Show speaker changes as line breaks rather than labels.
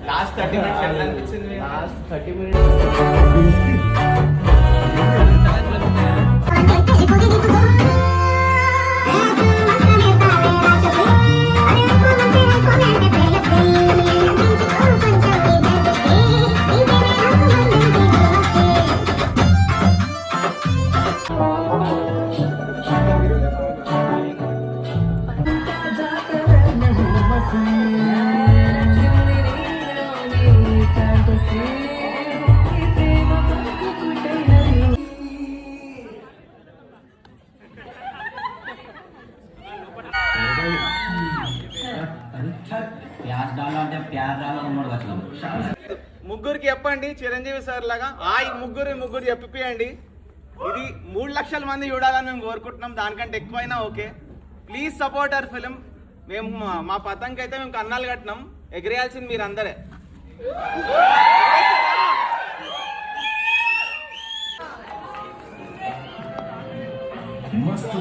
Last 30 minutes ఎట్లా అనిపించింది?
Last 30 minutes
ముగ్గురికి చెప్పండి చిరంజీవి సార్ లాగా ఈ ముగ్గురు చెప్పియండి. ఇది 3 లక్షల మంది చూడాలని మేము కోరుకుంటున్నాం. దానికంటే ఎక్కువైనా okay. Please support our film. మేము మా పతంకి అయితే మేము కన్నాలు కట్టినాం. ఎగిరేయాల్సింది మీరు అందరే.
మస్తు